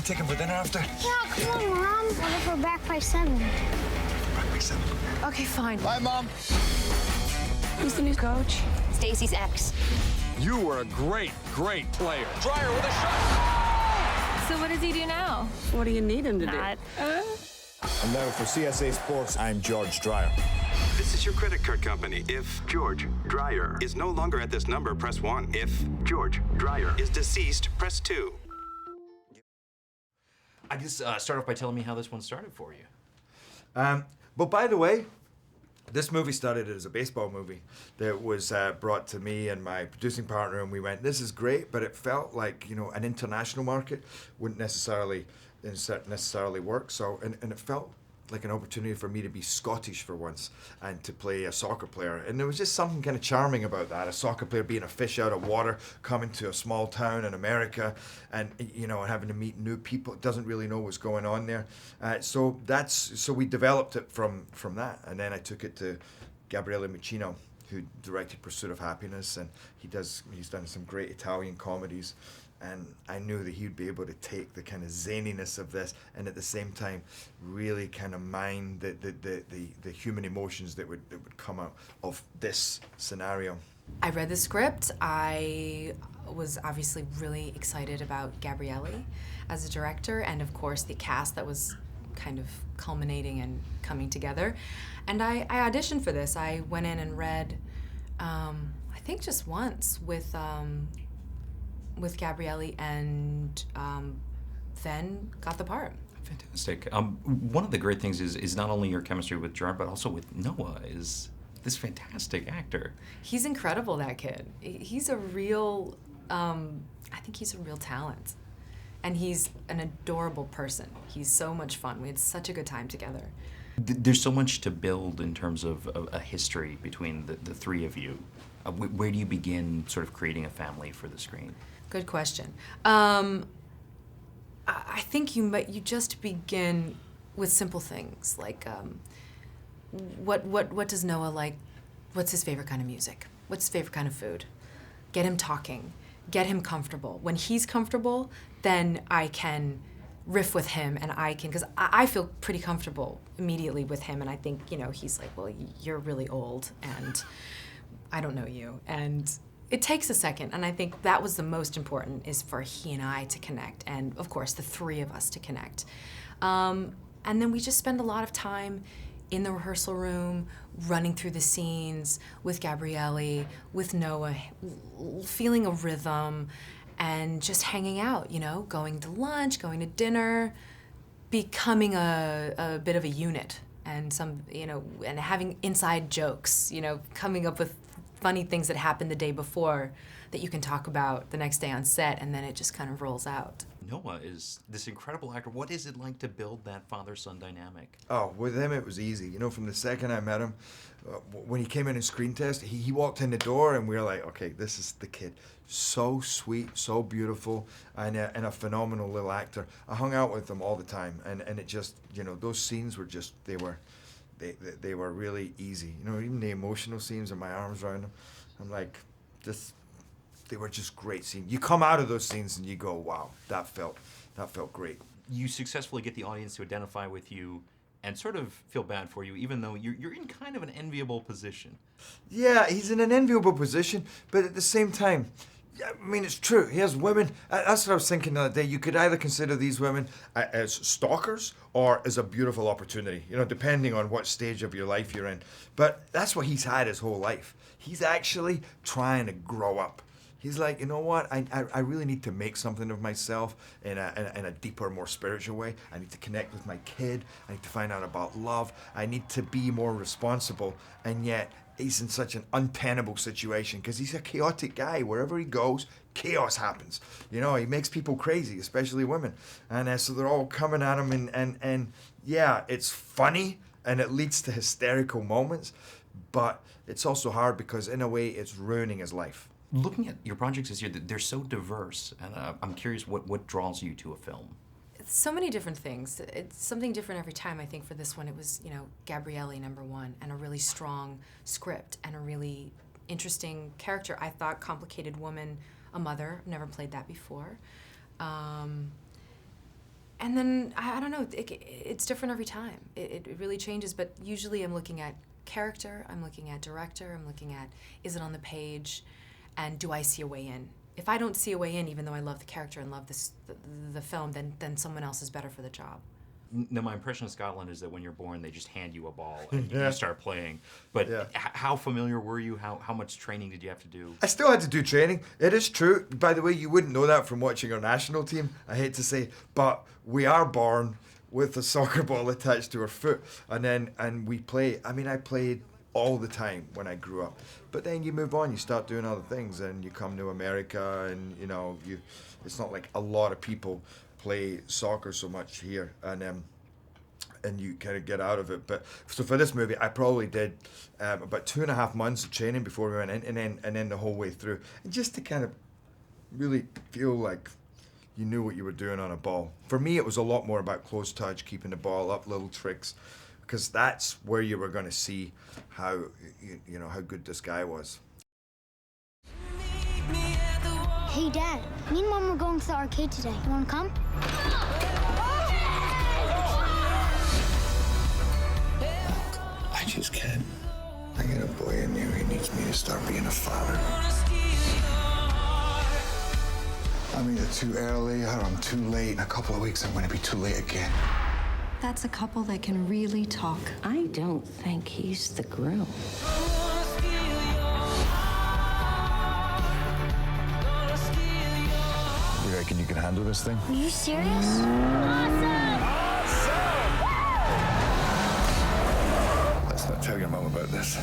take him for dinner after? Yeah, come on, Mom. What if we're back by 7? Back by 7. Okay, fine. Bye, Mom. Who's the new coach? Stacie's ex. You were a great player. Dreyer with a shot. So what does he do now? What do you need him to do? And now for CSA Sports, I'm George Dreyer. This is your credit card company. If George Dreyer is no longer at this number, press 1. If George Dreyer is deceased, press 2. I guess start off by telling me how this one started for you. But by the way, this movie started as a baseball movie that was brought to me and my producing partner, and we went, this is great, but it felt like, an international market wouldn't necessarily work. So, and it felt like an opportunity for me to be Scottish for once and to play a soccer player. And there was just something kind of charming about that, a soccer player being a fish out of water, coming to a small town in America and, having to meet new people, doesn't really know what's going on there. So we developed it from that. And then I took it to Gabriele Muccino, who directed Pursuit of Happiness, and he's done some great Italian comedies. And I knew that he'd be able to take the kind of zaniness of this and at the same time really kind of mine the human emotions that would come out of this scenario. I read the script. I was obviously really excited about Gabriele as a director and of course the cast that was kind of culminating and coming together. And I auditioned for this. I went in and read, I think just once with Gabriele and then got the part. Fantastic. One of the great things is not only your chemistry with Gerard, but also with Noah, is this fantastic actor. He's incredible, that kid. He's a real, I think he's a real talent. And he's an adorable person. He's so much fun. We had such a good time together. There's so much to build in terms of a history between the three of you. Where do you begin sort of creating a family for the screen? Good question. I think you just begin with simple things like what does Noah like? What's his favorite kind of music? What's his favorite kind of food? Get him talking. Get him comfortable. When he's comfortable, then I can riff with him and because I feel pretty comfortable immediately with him, and I think, he's like, well, you're really old and I don't know you. And it takes a second, and I think that was the most important, is for he and I to connect, and of course the three of us to connect. And then we just spend a lot of time in the rehearsal room, running through the scenes with Gabriele, with Noah, feeling a rhythm, and just hanging out, going to lunch, going to dinner, becoming a bit of a unit, and and having inside jokes, coming up with funny things that happened the day before that you can talk about the next day on set, and then it just kind of rolls out. Noah is this incredible actor. What is it like to build that father-son dynamic? Oh, with him it was easy. From the second I met him, when he came in and screen test, he walked in the door and we were like, okay, this is the kid. So sweet, so beautiful, and a phenomenal little actor. I hung out with him all the time, and it just, those scenes were just, they were really easy. Even the emotional scenes and my arms around him, I'm like, they were just great scenes. You come out of those scenes and you go, wow, that felt great. You successfully get the audience to identify with you and sort of feel bad for you, even though you're in kind of an enviable position. Yeah, he's in an enviable position, but at the same time, it's true. He has women. That's what I was thinking the other day. You could either consider these women as stalkers or as a beautiful opportunity, depending on what stage of your life you're in. But that's what he's had his whole life. He's actually trying to grow up. He's like, you know what? I really need to make something of myself in a deeper, more spiritual way. I need to connect with my kid. I need to find out about love. I need to be more responsible. And yet, he's in such an untenable situation because he's a chaotic guy. Wherever he goes, chaos happens. He makes people crazy, especially women. And so they're all coming at him, and yeah, it's funny and it leads to hysterical moments, but it's also hard because in a way it's ruining his life. Looking at your projects this year, they're so diverse, and I'm curious what draws you to a film. So many different things. It's something different every time. I think for this one it was, Gabriele #1, and a really strong script and a really interesting character. I thought complicated woman, a mother, never played that before. And then, I don't know, it's different every time. It really changes, but usually I'm looking at character, I'm looking at director, I'm looking at, is it on the page, and do I see a way in? If I don't see a way in, even though I love the character and love the film, then someone else is better for the job. No, my impression of Scotland is that when you're born, they just hand you a ball and you start playing. But how familiar were you? How much training did you have to do? I still had to do training. It is true. By the way, you wouldn't know that from watching our national team, I hate to say, but we are born with a soccer ball attached to our foot, and we play. I mean, I played all the time when I grew up. But then you move on, you start doing other things, and you come to America, and you know, it's not like a lot of people play soccer so much here, and you kind of get out of it. But so for this movie, I probably did about 2.5 months of training before we went in, and then the whole way through, and just to kind of really feel like you knew what you were doing on a ball. For me, it was a lot more about close touch, keeping the ball up, little tricks, because that's where you were going to see how you know how good this guy was. Hey, Dad. Me and Mom are going to the arcade today. You want to come? I just can't. I got a boy in there. He needs me to start being a father. I'm either too early or I'm too late. In a couple of weeks, I'm going to be too late again. That's a couple that can really talk. I don't think he's the groom. You reckon you can handle this thing? Are you serious? Awesome! Let's not tell your mom about this.